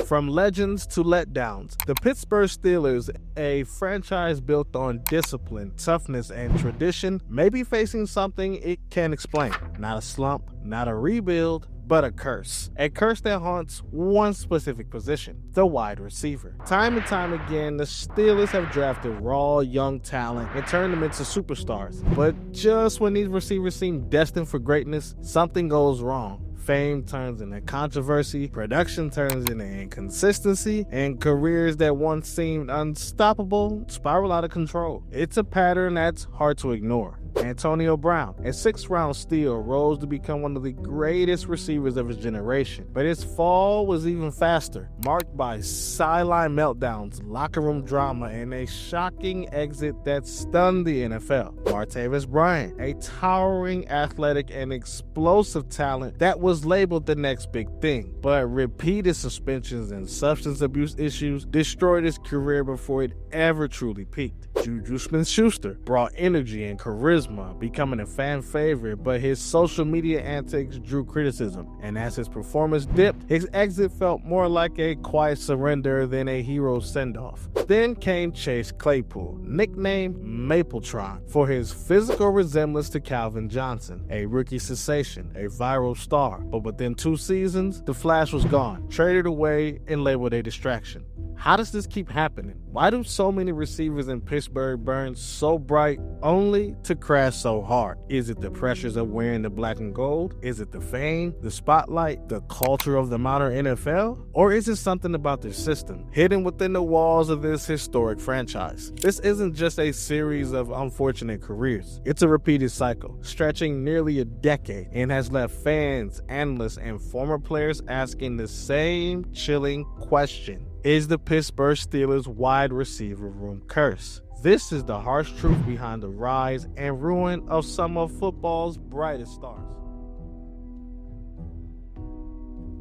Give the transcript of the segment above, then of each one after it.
From legends to letdowns, the Pittsburgh Steelers, a franchise built on discipline, toughness, and tradition, may be facing something it can't explain. Not a slump, not a rebuild, but a curse. A curse that haunts one specific position, the wide receiver. Time and time again, the Steelers have drafted raw, young talent and turned them into superstars. But just when these receivers seem destined for greatness, something goes wrong. Fame turns into controversy, production turns into inconsistency, and careers that once seemed unstoppable spiral out of control. It's a pattern that's hard to ignore. Antonio Brown, a 6th-round steal, rose to become one of the greatest receivers of his generation. But his fall was even faster, marked by sideline meltdowns, locker room drama, and a shocking exit that stunned the NFL. Martavis Bryant, a towering, athletic, and explosive talent that was labeled the next big thing. But repeated suspensions and substance abuse issues destroyed his career before it ever truly peaked. JuJu Smith-Schuster brought energy and charisma, becoming a fan favorite, but his social media antics drew criticism, and as his performance dipped, his exit felt more like a quiet surrender than a hero send-off. Then came Chase Claypool, nicknamed Mapletron, for his physical resemblance to Calvin Johnson, a rookie sensation, a viral star, but within 2 seasons, the flash was gone, traded away, and labeled a distraction. How does this keep happening? Why do so many receivers in Pittsburgh burn so bright only to crash so hard? Is it the pressures of wearing the black and gold? Is it the fame, the spotlight, the culture of the modern NFL? Or is it something about their system, hidden within the walls of this historic franchise? This isn't just a series of unfortunate careers. It's a repeated cycle, stretching nearly a decade, and has left fans, analysts, and former players asking the same chilling question. Is the Pittsburgh Steelers wide receiver room cursed? This is the harsh truth behind the rise and ruin of some of football's brightest stars.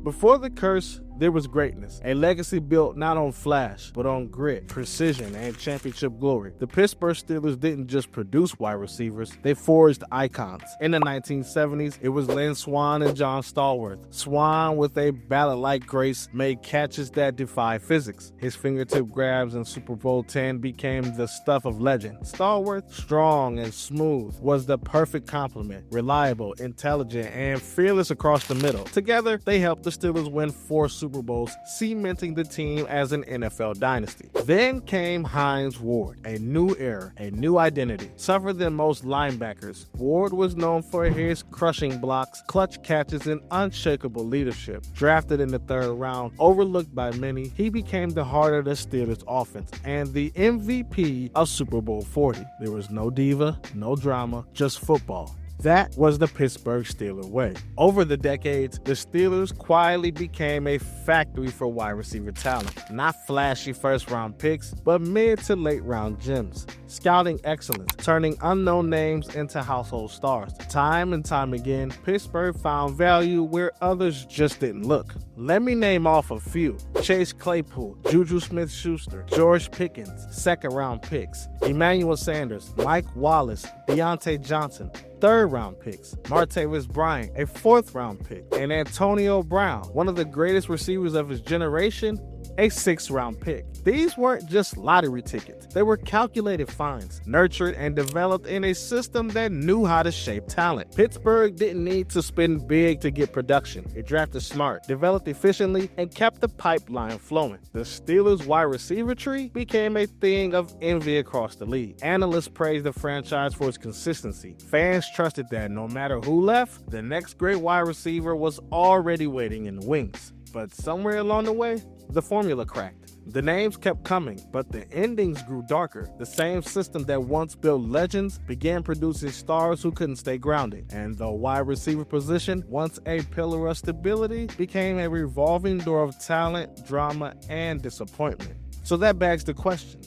Before the curse, there was greatness, a legacy built not on flash, but on grit, precision, and championship glory. The Pittsburgh Steelers didn't just produce wide receivers, they forged icons. In the 1970s, it was Lynn Swann and John Stallworth. Swann, with a ballad-like grace, made catches that defy physics. His fingertip grabs in Super Bowl X became the stuff of legend. Stallworth, strong and smooth, was the perfect complement, reliable, intelligent, and fearless across the middle. Together, they helped the Steelers win 4 Super Bowls, cementing the team as an NFL dynasty. Then came Hines Ward, a new era, a new identity. Tougher than most linebackers, Ward was known for his crushing blocks, clutch catches, and unshakable leadership. Drafted in the 3rd round, overlooked by many, he became the heart of the Steelers offense and the MVP of Super Bowl 40. There was no diva, no drama, just football. That was the Pittsburgh Steelers way. Over the decades, the Steelers quietly became a factory for wide receiver talent. Not flashy first-round picks, but mid to late-round gems. Scouting excellence, turning unknown names into household stars. Time and time again, Pittsburgh found value where others just didn't look. Let me name off a few. Chase Claypool, JuJu Smith-Schuster, George Pickens, 2nd-round picks. Emmanuel Sanders, Mike Wallace, Deontay Johnson, 3rd-round picks. Martavis Bryant, a 4th-round pick. And Antonio Brown, one of the greatest receivers of his generation, a 6th-round pick. These weren't just lottery tickets. They were calculated finds, nurtured and developed in a system that knew how to shape talent. Pittsburgh didn't need to spend big to get production. It drafted smart, developed efficiently, and kept the pipeline flowing. The Steelers' wide receiver tree became a thing of envy across the league. Analysts praised the franchise for its consistency. Fans trusted that no matter who left, the next great wide receiver was already waiting in the wings. But somewhere along the way, the formula cracked. The names kept coming, but the endings grew darker. The same system that once built legends began producing stars who couldn't stay grounded. And the wide receiver position, once a pillar of stability, became a revolving door of talent, drama, and disappointment. So that begs the question,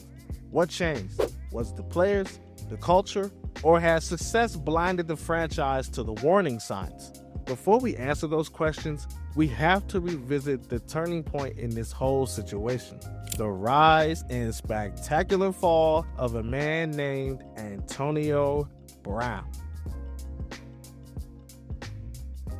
what changed? Was it the players, the culture, or has success blinded the franchise to the warning signs? Before we answer those questions, we have to revisit the turning point in this whole situation. The rise and spectacular fall of a man named Antonio Brown.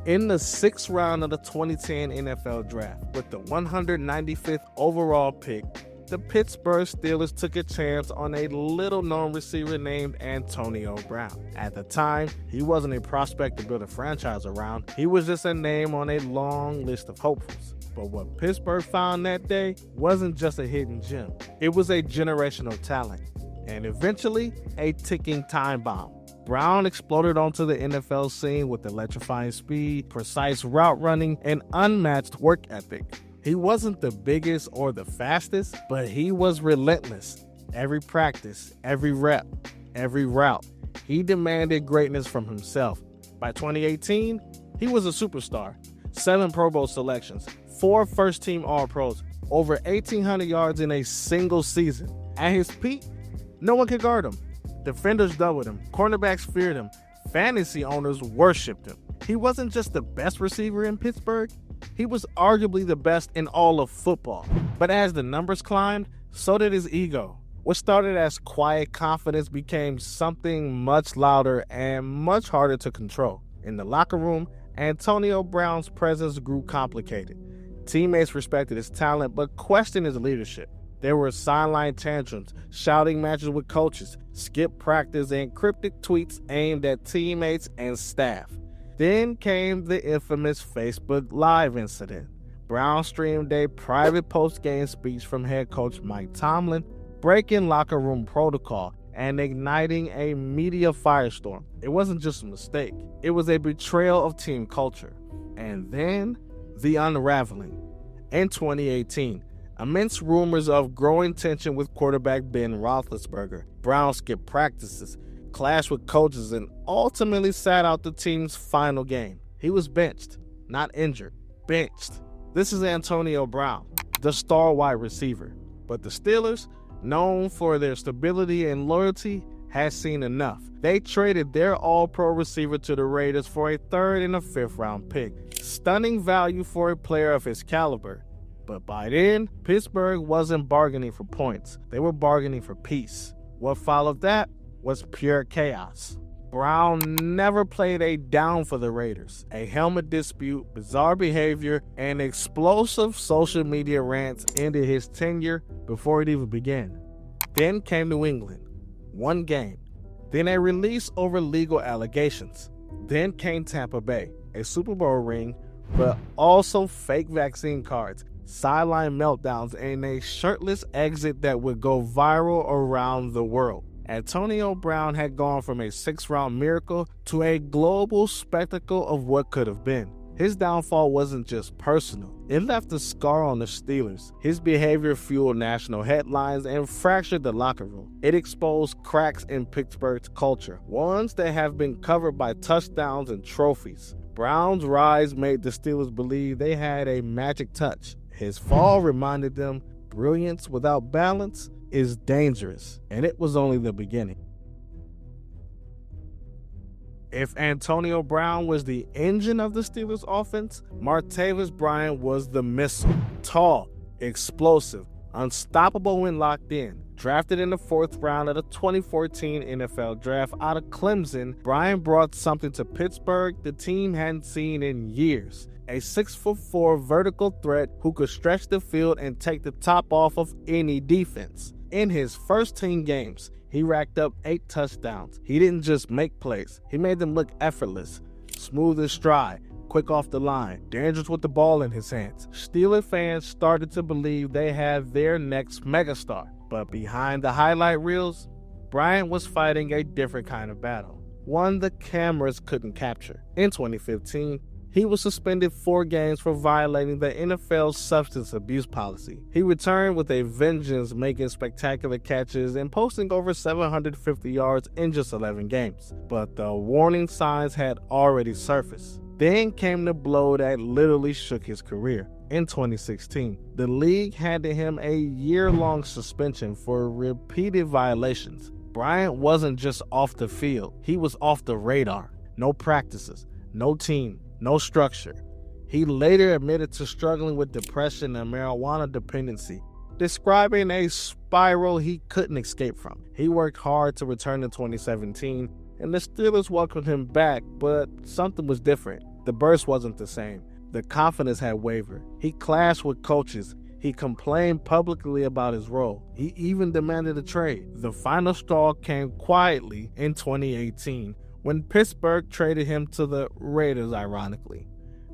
In the 6th round of the 2010 NFL Draft, with the 195th overall pick, the Pittsburgh Steelers took a chance on a little-known receiver named Antonio Brown. At the time, he wasn't a prospect to build a franchise around. He was just a name on a long list of hopefuls. But what Pittsburgh found that day wasn't just a hidden gem. It was a generational talent, and eventually a ticking time bomb. Brown exploded onto the NFL scene with electrifying speed, precise route running, and unmatched work ethic. He wasn't the biggest or the fastest, but he was relentless. Every practice, every rep, every route, he demanded greatness from himself. By 2018, he was a superstar. 7 Pro Bowl selections, 4 first-team All-Pros, over 1,800 yards in a single season. At his peak, no one could guard him. Defenders doubled him, cornerbacks feared him, fantasy owners worshipped him. He wasn't just the best receiver in Pittsburgh, he was arguably the best in all of football. But as the numbers climbed, so did his ego. What started as quiet confidence became something much louder and much harder to control. In the locker room, Antonio Brown's presence grew complicated. Teammates respected his talent but questioned his leadership. There were sideline tantrums, shouting matches with coaches, skipped practice, and cryptic tweets aimed at teammates and staff. Then came the infamous Facebook Live incident. Brown streamed a private post-game speech from head coach Mike Tomlin, breaking locker room protocol and igniting a media firestorm. It wasn't just a mistake. It was a betrayal of team culture. And then, the unraveling. In 2018, immense rumors of growing tension with quarterback Ben Roethlisberger. Brown skipped practices, clashed with coaches, and ultimately sat out the team's final game. He was benched, not injured, benched. This is Antonio Brown, the star wide receiver. But the Steelers, known for their stability and loyalty, had seen enough. They traded their all-pro receiver to the Raiders for a 3rd and a 5th round pick. Stunning value for a player of his caliber. But by then, Pittsburgh wasn't bargaining for points. They were bargaining for peace. What followed that was pure chaos. Brown never played a down for the Raiders. A helmet dispute, bizarre behavior, and explosive social media rants ended his tenure before it even began. Then came New England. 1 game. Then a release over legal allegations. Then came Tampa Bay. A Super Bowl ring, but also fake vaccine cards, sideline meltdowns, and a shirtless exit that would go viral around the world. Antonio Brown had gone from a 6th round miracle to a global spectacle of what could have been. His downfall wasn't just personal. It left a scar on the Steelers. His behavior fueled national headlines and fractured the locker room. It exposed cracks in Pittsburgh's culture, ones that have been covered by touchdowns and trophies. Brown's rise made the Steelers believe they had a magic touch. His fall reminded them brilliance without balance is dangerous, and it was only the beginning. If Antonio Brown was the engine of the Steelers' offense, Martavis Bryant was the missile. Tall, explosive, unstoppable when locked in. Drafted in the 4th round of the 2014 NFL Draft out of Clemson, Bryant brought something to Pittsburgh the team hadn't seen in years. A 6'4" vertical threat who could stretch the field and take the top off of any defense. In his first 10 games, he racked up 8 touchdowns. He didn't just make plays, he made them look effortless. Smooth as stride, quick off the line, dangerous with the ball in his hands. Steelers fans started to believe they had their next megastar. But behind the highlight reels, Bryant was fighting a different kind of battle, one the cameras couldn't capture. In 2015, he was suspended 4 games for violating the NFL's substance abuse policy. He returned with a vengeance, making spectacular catches and posting over 750 yards in just 11 games. But the warning signs had already surfaced. Then came the blow that literally shook his career. In 2016, the league handed him a year-long suspension for repeated violations. Bryant wasn't just off the field, he was off the radar. No practices, no team, no structure. He later admitted to struggling with depression and marijuana dependency, describing a spiral he couldn't escape from. He worked hard to return in 2017, and the Steelers welcomed him back, but something was different. the burst wasn't the same. The confidence had wavered. He clashed with coaches. He complained publicly about his role. He even demanded a trade. The final straw came quietly in 2018 when Pittsburgh traded him to the Raiders, ironically.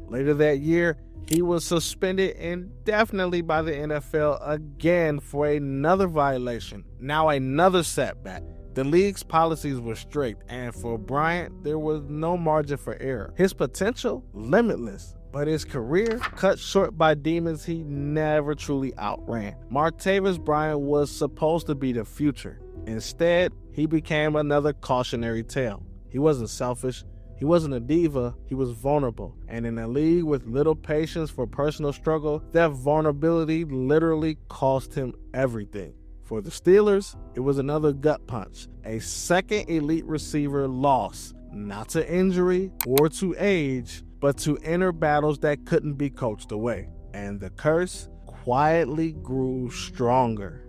Later that year, he was suspended indefinitely by the NFL again for another violation. Now another setback. The league's policies were strict, and for Bryant, there was no margin for error. His potential, limitless, but his career cut short by demons he never truly outran. Martavis Bryant was supposed to be the future. Instead, he became another cautionary tale. He wasn't selfish. He wasn't a diva, he was vulnerable. And in a league with little patience for personal struggle, that vulnerability literally cost him everything. For the Steelers, it was another gut punch. A second elite receiver lost, not to injury or to age, but to inner battles that couldn't be coached away. And the curse quietly grew stronger.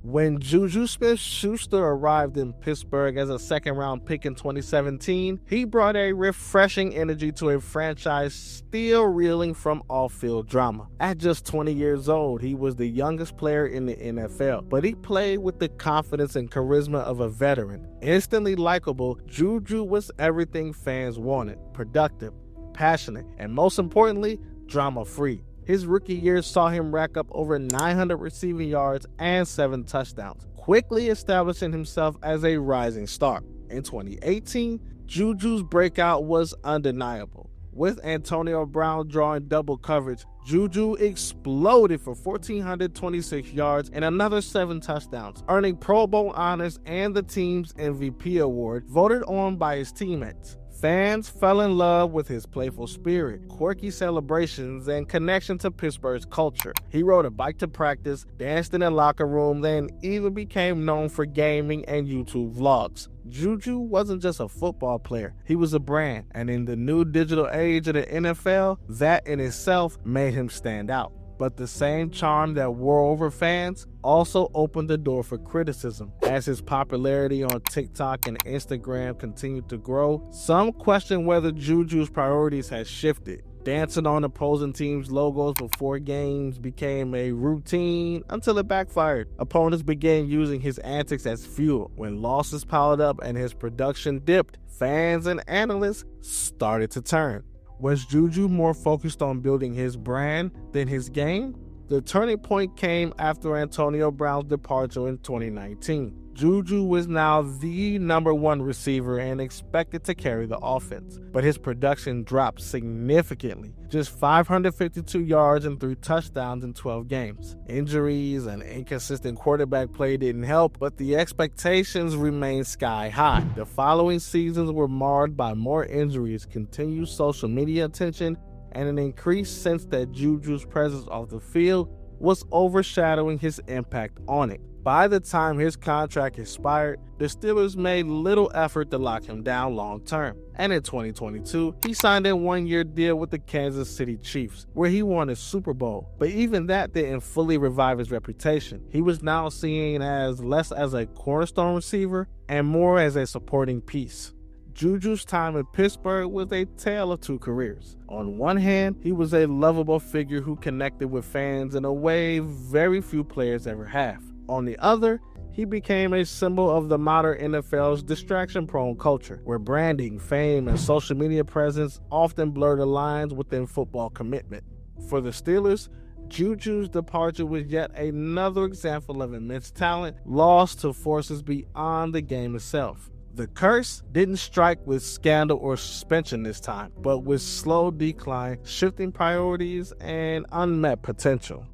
When JuJu Smith-Schuster arrived in Pittsburgh as a second-round pick in 2017, he brought a refreshing energy to a franchise still reeling from off-field drama. At just 20 years old, he was the youngest player in the NFL, but he played with the confidence and charisma of a veteran. Instantly likable, JuJu was everything fans wanted: productive, passionate, and most importantly, drama-free. His rookie year saw him rack up over 900 receiving yards and 7 touchdowns, quickly establishing himself as a rising star. In 2018, JuJu's breakout was undeniable. With Antonio Brown drawing double coverage, JuJu exploded for 1,426 yards and another 7 touchdowns, earning Pro Bowl honors and the team's MVP award, voted on by his teammates. Fans fell in love with his playful spirit, quirky celebrations, and connection to Pittsburgh's culture. He rode a bike to practice, danced in the locker room, then even became known for gaming and YouTube vlogs. JuJu wasn't just a football player, he was a brand, and in the new digital age of the NFL, that in itself made him stand out. But the same charm that wore over fans also opened the door for criticism. As his popularity on TikTok and Instagram continued to grow, some questioned whether JuJu's priorities had shifted. Dancing on opposing teams' logos before games became a routine until it backfired. Opponents began using his antics as fuel. When losses piled up and his production dipped, fans and analysts started to turn. Was JuJu more focused on building his brand than his game? The turning point came after Antonio Brown's departure in 2019. JuJu was now the #1 receiver and expected to carry the offense, but his production dropped significantly. Just 552 yards and 3 touchdowns in 12 games. Injuries and inconsistent quarterback play didn't help, but the expectations remained sky high. The following seasons were marred by more injuries, continued social media attention, and an increased sense that JuJu's presence off the field was overshadowing his impact on it. By the time his contract expired, the Steelers made little effort to lock him down long term. And in 2022, he signed a 1-year deal with the Kansas City Chiefs, where he won a Super Bowl. But even that didn't fully revive his reputation. He was now seen as less as a cornerstone receiver and more as a supporting piece. JuJu's time in Pittsburgh was a tale of 2 careers. On one hand, he was a lovable figure who connected with fans in a way very few players ever have. On the other, he became a symbol of the modern NFL's distraction-prone culture, where branding, fame, and social media presence often blur the lines within football commitment. For the Steelers, JuJu's departure was yet another example of immense talent lost to forces beyond the game itself. The curse didn't strike with scandal or suspension this time, but with slow decline, shifting priorities, and unmet potential.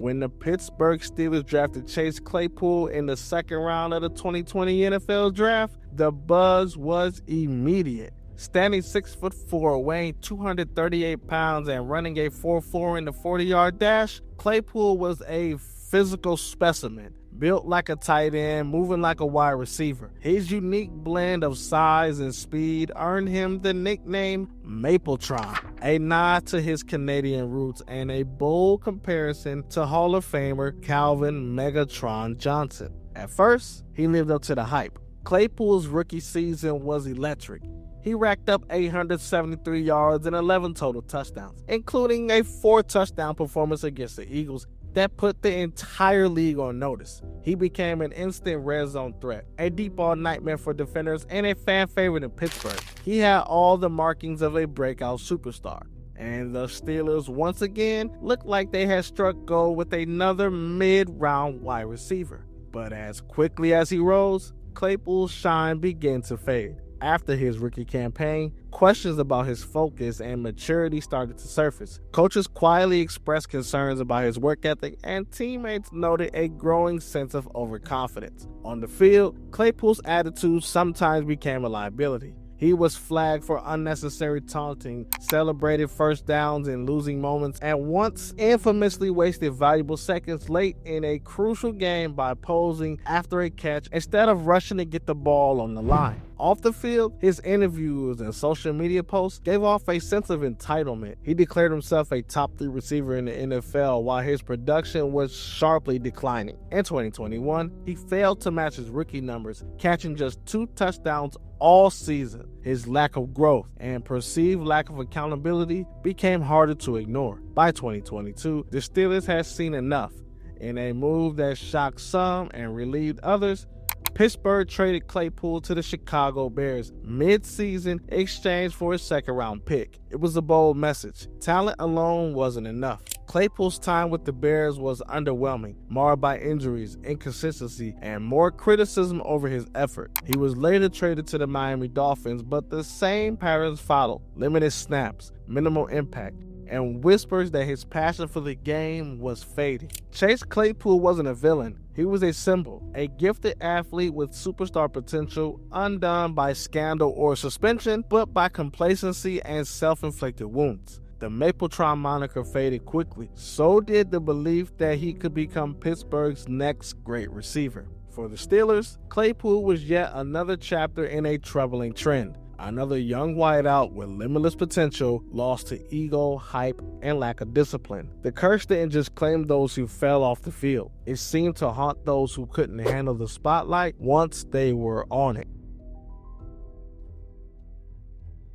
When the Pittsburgh Steelers drafted Chase Claypool in the 2nd round of the 2020 NFL Draft, the buzz was immediate. Standing 6'4", weighing 238 pounds, and running a 4.4 in the 40-yard dash, Claypool was a physical specimen. Built like a tight end, moving like a wide receiver. His unique blend of size and speed earned him the nickname Mapletron, a nod to his Canadian roots and a bold comparison to Hall of Famer Calvin Megatron Johnson. At first, he lived up to the hype. Claypool's rookie season was electric. He racked up 873 yards and 11 total touchdowns, including a 4-touchdown performance against the Eagles that put the entire league on notice. He became an instant red zone threat, a deep ball nightmare for defenders, and a fan favorite in Pittsburgh. He had all the markings of a breakout superstar. And the Steelers once again looked like they had struck gold with another mid-round wide receiver. But as quickly as he rose, Claypool's shine began to fade. After his rookie campaign, questions about his focus and maturity started to surface. Coaches quietly expressed concerns about his work ethic, and teammates noted a growing sense of overconfidence. On the field, Claypool's attitude sometimes became a liability. He was flagged for unnecessary taunting, celebrated first downs in losing moments, and once infamously wasted valuable seconds late in a crucial game by posing after a catch instead of rushing to get the ball on the line. Off the field, his interviews and social media posts gave off a sense of entitlement. He declared himself a top 3 receiver in the NFL while his production was sharply declining. In 2021, he failed to match his rookie numbers, catching just 2 touchdowns all season. His lack of growth and perceived lack of accountability became harder to ignore. By 2022, the Steelers had seen enough. In a move that shocked some and relieved others, Pittsburgh traded Claypool to the Chicago Bears mid-season in exchange for his second-round pick. It was a bold message. Talent alone wasn't enough. Claypool's time with the Bears was underwhelming, marred by injuries, inconsistency, and more criticism over his effort. He was later traded to the Miami Dolphins, but the same patterns followed: limited snaps, minimal impact, and whispers that his passion for the game was fading. Chase Claypool wasn't a villain. He was a symbol, a gifted athlete with superstar potential, undone by scandal or suspension, but by complacency and self-inflicted wounds. The Mapletron moniker faded quickly. So did the belief that he could become Pittsburgh's next great receiver. For the Steelers, Claypool was yet another chapter in a troubling trend. Another young wideout with limitless potential lost to ego, hype, and lack of discipline. The curse didn't just claim those who fell off the field. It seemed to haunt those who couldn't handle the spotlight once they were on it.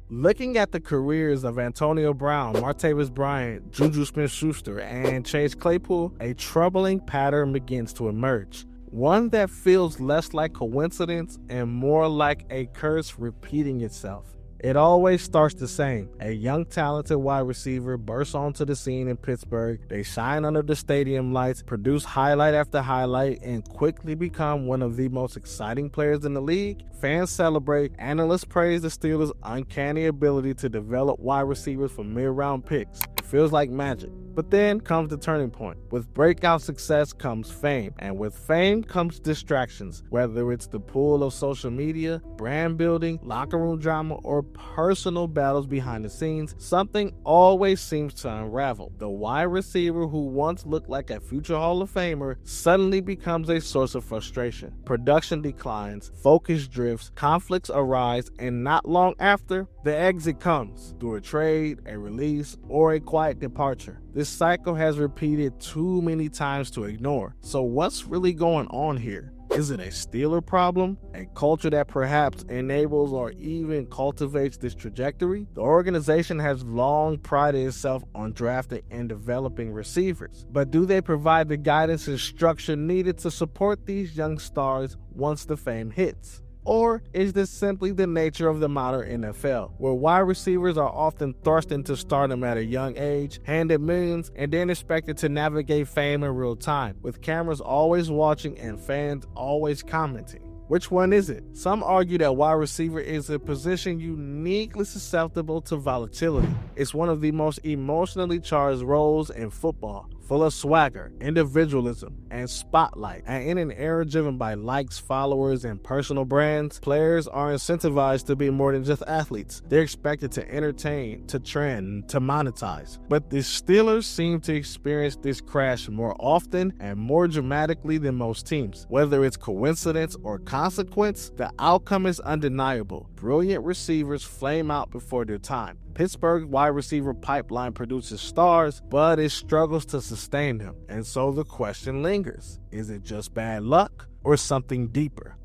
Looking at the careers of Antonio Brown, Martavis Bryant, JuJu Smith-Schuster, and Chase Claypool, a troubling pattern begins to emerge. One that feels less like coincidence and more like a curse repeating itself. It always starts the same. A young, talented wide receiver bursts onto the scene in Pittsburgh. They shine under the stadium lights, produce highlight after highlight, and quickly become one of the most exciting players in the league. Fans celebrate. Analysts praise the Steelers' uncanny ability to develop wide receivers from mid-round picks. It feels like magic. But then comes the turning point. With breakout success comes fame, and with fame comes distractions. Whether it's the pull of social media, brand building, locker room drama, or personal battles behind the scenes, something always seems to unravel. The wide receiver who once looked like a future Hall of Famer suddenly becomes a source of frustration. Production declines, focus drifts, conflicts arise, and not long after, the exit comes through a trade, a release, or a quiet departure. This cycle has repeated too many times to ignore. So what's really going on here? Is it a Steeler problem? A culture that perhaps enables or even cultivates this trajectory? The organization has long prided itself on drafting and developing receivers. But do they provide the guidance and structure needed to support these young stars once the fame hits? Or is this simply the nature of the modern NFL, where wide receivers are often thrust into stardom at a young age, handed millions, and then expected to navigate fame in real time, with cameras always watching and fans always commenting? Which one is it? Some argue that wide receiver is a position uniquely susceptible to volatility. It's one of the most emotionally charged roles in football, full of swagger, individualism, and spotlight. And in an era driven by likes, followers, and personal brands, players are incentivized to be more than just athletes. They're expected to entertain, to trend, to monetize. But the Steelers seem to experience this crash more often and more dramatically than most teams. Whether it's coincidence or consequence, the outcome is undeniable. Brilliant receivers flame out before their time. Pittsburgh wide receiver pipeline produces stars, but it struggles to sustain them. And so the question lingers. Is it just bad luck? or something deeper?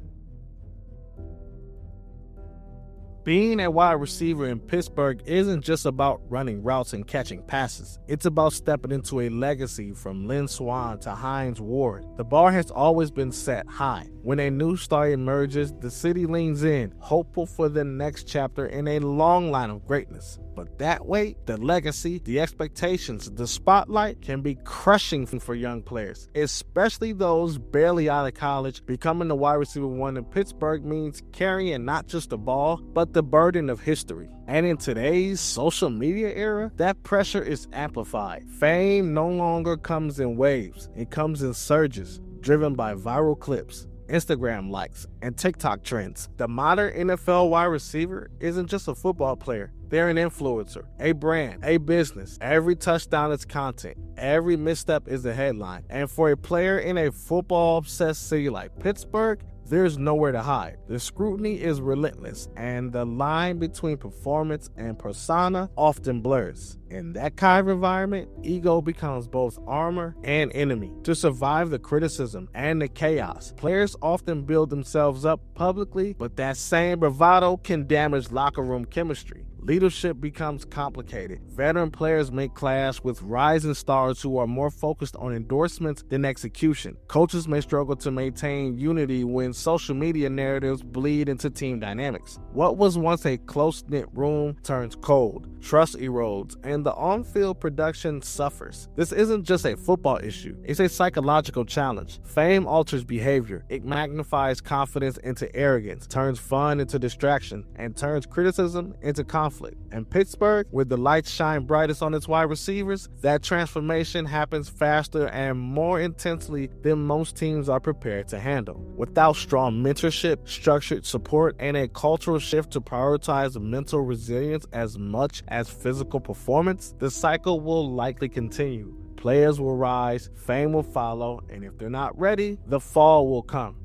Being a wide receiver in Pittsburgh isn't just about running routes and catching passes. It's about stepping into a legacy from Lynn Swann to Hines Ward. The bar has always been set high. When a new star emerges, the city leans in, hopeful for the next chapter in a long line of greatness. But that weight, the legacy, the expectations, the spotlight can be crushing for young players, especially those barely out of college. Becoming the wide receiver one in Pittsburgh means carrying not just the ball, but the burden of history. And in today's social media era, that pressure is amplified. Fame no longer comes in waves, it comes in surges, driven by viral clips, Instagram likes, and TikTok trends. The modern NFL wide receiver isn't just a football player. They're an influencer, a brand, a business. Every touchdown is content. Every misstep is a headline. And for a player in a football-obsessed city like Pittsburgh, there's nowhere to hide. The scrutiny is relentless, and the line between performance and persona often blurs. In that kind of environment, ego becomes both armor and enemy. To survive the criticism and the chaos, players often build themselves up publicly, but that same bravado can damage locker room chemistry. Leadership becomes complicated. Veteran players may clash with rising stars who are more focused on endorsements than execution. Coaches may struggle to maintain unity when social media narratives bleed into team dynamics. What was once a close-knit room turns cold, trust erodes, and the on-field production suffers. This isn't just a football issue, it's a psychological challenge. Fame alters behavior. It magnifies confidence into arrogance, turns fun into distraction, and turns criticism into conflict. In Pittsburgh, where the lights shine brightest on its wide receivers, that transformation happens faster and more intensely than most teams are prepared to handle. Without strong mentorship, structured support, and a cultural shift to prioritize mental resilience as much as physical performance, the cycle will likely continue. Players will rise, fame will follow, and if they're not ready, the fall will come.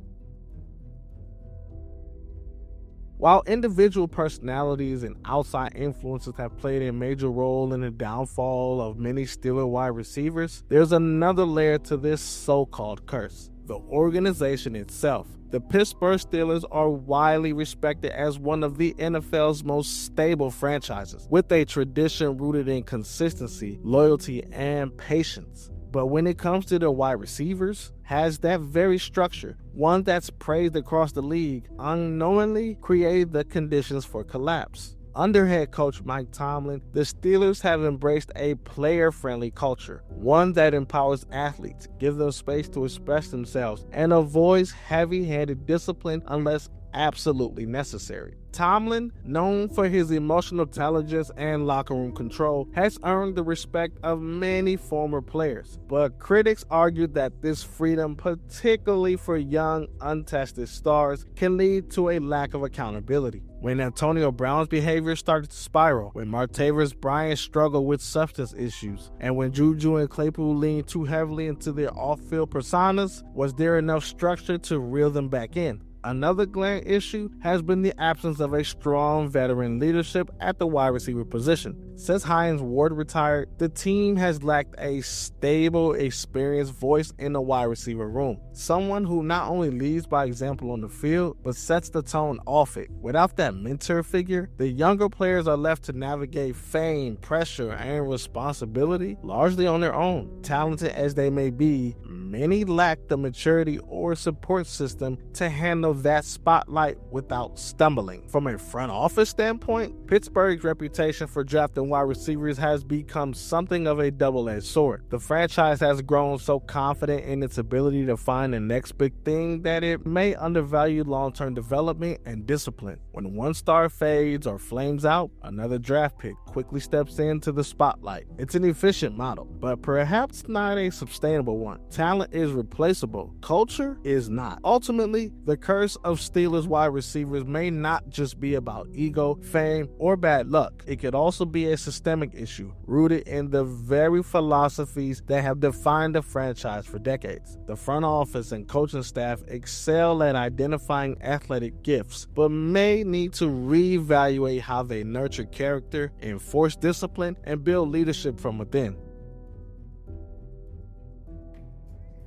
While individual personalities and outside influences have played a major role in the downfall of many Steelers wide receivers, there's another layer to this so-called curse: the organization itself. The Pittsburgh Steelers are widely respected as one of the NFL's most stable franchises, with a tradition rooted in consistency, loyalty, and patience. But when it comes to their wide receivers, has that very structure, one that's praised across the league, unknowingly created the conditions for collapse. Under head coach Mike Tomlin, the Steelers have embraced a player-friendly culture, one that empowers athletes, gives them space to express themselves, and avoids heavy-handed discipline unless absolutely necessary. Tomlin, known for his emotional intelligence and locker room control, has earned the respect of many former players. But critics argue that this freedom, particularly for young, untested stars, can lead to a lack of accountability. When Antonio Brown's behavior started to spiral, when Martavis Bryant struggled with substance issues, and when JuJu and Claypool leaned too heavily into their off-field personas, was there enough structure to reel them back in? Another glaring issue has been the absence of a strong veteran leadership at the wide receiver position. Since Hines Ward retired, the team has lacked a stable, experienced voice in the wide receiver room. Someone who not only leads by example on the field, but sets the tone off it. Without that mentor figure, the younger players are left to navigate fame, pressure, and responsibility largely on their own. Talented as they may be, many lack the maturity or support system to handle that spotlight without stumbling. From a front office standpoint, Pittsburgh's reputation for drafting wide receivers has become something of a double-edged sword. The franchise has grown so confident in its ability to find the next big thing that it may undervalue long-term development and discipline. When one star fades or flames out, another draft pick quickly steps into the spotlight. It's an efficient model, but perhaps not a sustainable one. Talent is replaceable. Culture is not. Ultimately, the curse of Steelers wide receivers may not just be about ego, fame, or bad luck. It could also be a systemic issue rooted in the very philosophies that have defined the franchise for decades. The front office and coaching staff excel at identifying athletic gifts, but may need to reevaluate how they nurture character, enforce discipline, and build leadership from within.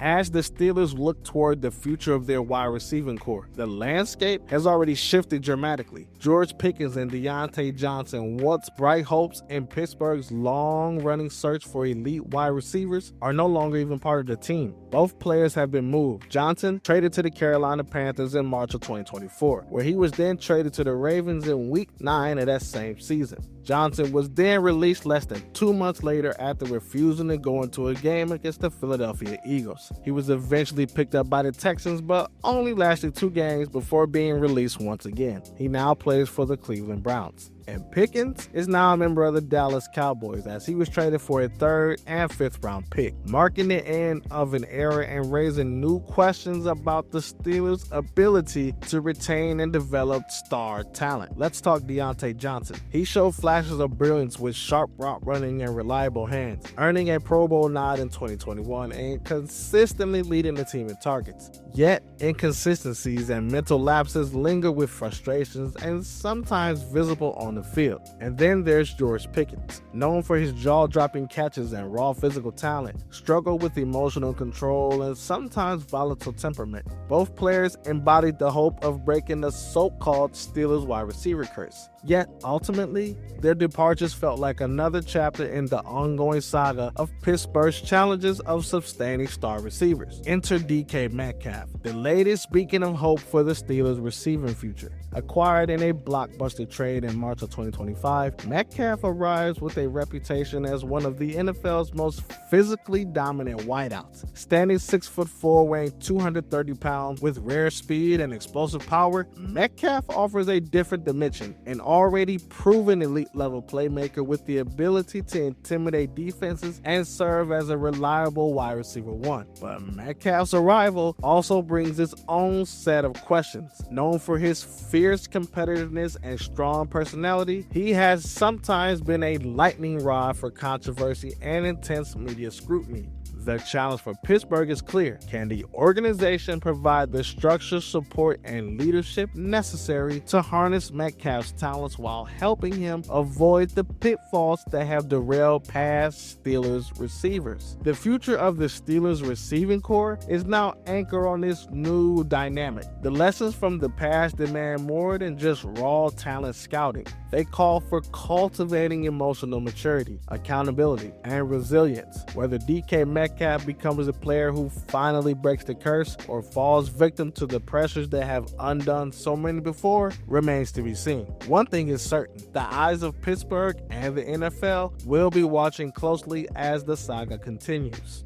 As the Steelers look toward the future of their wide receiving core, the landscape has already shifted dramatically. George Pickens and Diontae Johnson, once bright hopes in Pittsburgh's long-running search for elite wide receivers, are no longer even part of the team. Both players have been moved. Johnson traded to the Carolina Panthers in March of 2024, where he was then traded to the Ravens in Week 9 of that same season. Johnson was then released less than 2 months later after refusing to go into a game against the Philadelphia Eagles. He was eventually picked up by the Texans, but only lasted 2 games before being released once again. He now plays for the Cleveland Browns. And Pickens is now a member of the Dallas Cowboys, as he was traded for a 3rd and 5th round pick, marking the end of an era and raising new questions about the Steelers' ability to retain and develop star talent. Let's talk Diontae Johnson. He showed flashes of brilliance with sharp route running and reliable hands, earning a Pro Bowl nod in 2021 and consistently leading the team in targets. Yet, inconsistencies and mental lapses linger with frustrations and sometimes visible on the field. And then there's George Pickens, known for his jaw-dropping catches and raw physical talent, struggled with emotional control and sometimes volatile temperament. Both players embodied the hope of breaking the so-called Steelers wide receiver curse. Yet, ultimately, their departures felt like another chapter in the ongoing saga of Pittsburgh's challenges of sustaining star receivers. Enter DK Metcalf, the latest beacon of hope for the Steelers' receiving future. Acquired in a blockbuster trade in March of 2025, Metcalf arrives with a reputation as one of the NFL's most physically dominant wideouts. Standing 6'4", weighing 230 pounds, with rare speed and explosive power, Metcalf offers a different dimension, an already proven elite-level playmaker with the ability to intimidate defenses and serve as a reliable wide receiver 1. But Metcalf's arrival also brings its own set of questions. Known for his fierce competitiveness and strong personality, he has sometimes been a lightning rod for controversy and intense media scrutiny. The challenge for Pittsburgh is clear. Can the organization provide the structure, support, and leadership necessary to harness Metcalf's talents while helping him avoid the pitfalls that have derailed past Steelers receivers? The future of the Steelers receiving core is now anchored on this new dynamic. The lessons from the past demand more than just raw talent scouting. They call for cultivating emotional maturity, accountability, and resilience. Whether DK Metcalf becomes a player who finally breaks the curse or falls victim to the pressures that have undone so many before remains to be seen. One thing is certain: the eyes of Pittsburgh and the NFL will be watching closely as the saga continues.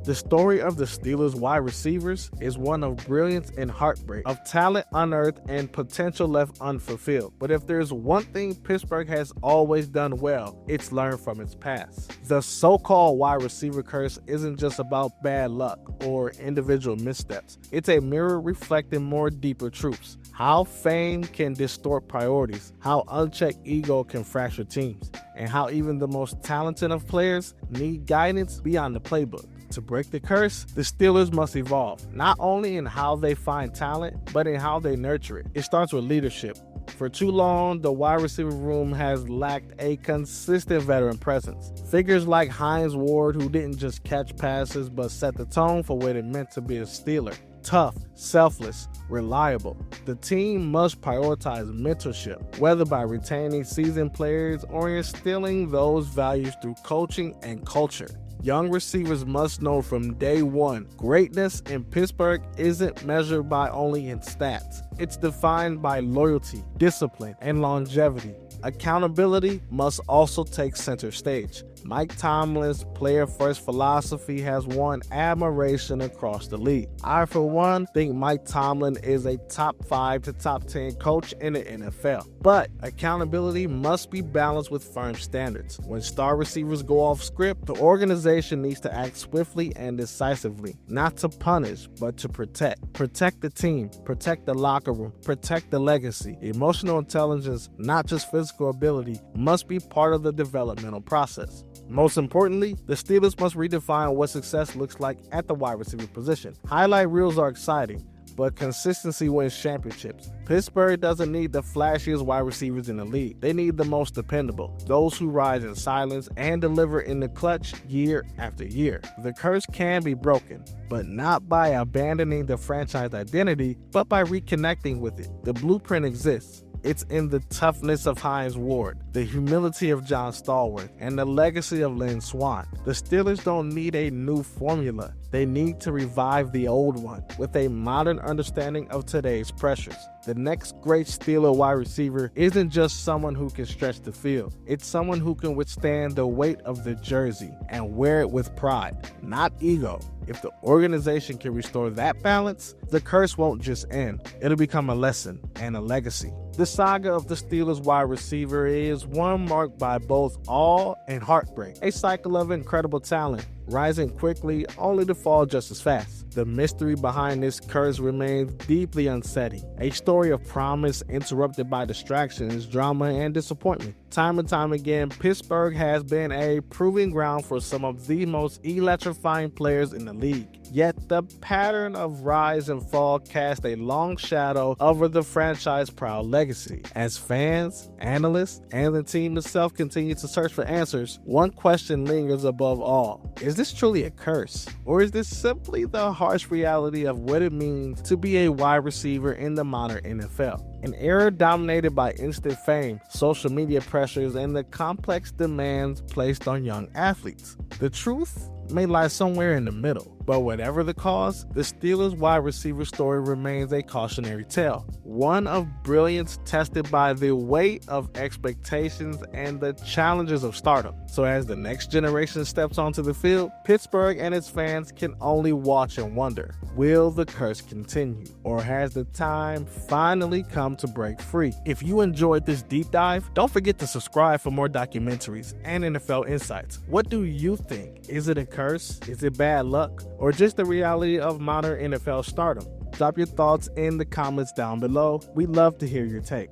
The story of the Steelers wide receivers is one of brilliance and heartbreak, of talent unearthed and potential left unfulfilled. But if there's one thing Pittsburgh has always done well, it's learn from its past. The so-called wide receiver curse isn't just about bad luck or individual missteps. It's a mirror reflecting more deeper truths. How fame can distort priorities, how unchecked ego can fracture teams, and how even the most talented of players need guidance beyond the playbook. To break the curse, the Steelers must evolve, not only in how they find talent, but in how they nurture it. It starts with leadership. For too long, the wide receiver room has lacked a consistent veteran presence. Figures like Hines Ward, who didn't just catch passes, but set the tone for what it meant to be a Steeler. Tough, selfless, reliable. The team must prioritize mentorship, whether by retaining seasoned players or instilling those values through coaching and culture. Young receivers must know from day one, greatness in Pittsburgh isn't measured by only in stats. It's defined by loyalty, discipline, and longevity. Accountability must also take center stage. Mike Tomlin's player-first philosophy has won admiration across the league. I, for one, think Mike Tomlin is a top 5 to top 10 coach in the NFL. But accountability must be balanced with firm standards. When star receivers go off script, the organization needs to act swiftly and decisively, not to punish, but to protect. Protect the team, protect the locker room, protect the legacy. Emotional intelligence, not just physical ability, must be part of the developmental process. Most importantly, the Steelers must redefine what success looks like at the wide receiver position. Highlight reels are exciting, but consistency wins championships. Pittsburgh doesn't need the flashiest wide receivers in the league. They need the most dependable, those who rise in silence and deliver in the clutch year after year. The curse can be broken, but not by abandoning the franchise identity, but by reconnecting with it. The blueprint exists. It's in the toughness of Hines Ward, the humility of John Stallworth, and the legacy of Lynn Swann. The Steelers don't need a new formula. They need to revive the old one with a modern understanding of today's pressures. The next great Steeler wide receiver isn't just someone who can stretch the field. It's someone who can withstand the weight of the jersey and wear it with pride, not ego. If the organization can restore that balance, the curse won't just end. It'll become a lesson and a legacy. The saga of the Steelers wide receiver is one marked by both awe and heartbreak, a cycle of incredible talent, rising quickly only to fall just as fast. The mystery behind this curse remains deeply unsettling, a story of promise interrupted by distractions, drama, and disappointment. Time and time again, Pittsburgh has been a proving ground for some of the most electrifying players in the league. Yet the pattern of rise and fall cast a long shadow over the franchise's proud legacy. As fans, analysts, and the team itself continue to search for answers, one question lingers above all. Is this truly a curse? Or is this simply the harsh reality of what it means to be a wide receiver in the modern NFL? An era dominated by instant fame, social media pressures, and the complex demands placed on young athletes. The truth may lie somewhere in the middle. But whatever the cause, the Steelers wide receiver story remains a cautionary tale. One of brilliance tested by the weight of expectations and the challenges of stardom. So as the next generation steps onto the field, Pittsburgh and its fans can only watch and wonder, will the curse continue? Or has the time finally come to break free? If you enjoyed this deep dive, don't forget to subscribe for more documentaries and NFL insights. What do you think? Is it a curse? Is it bad luck? Or just the reality of modern NFL stardom? Drop your thoughts in the comments down below. We'd love to hear your take.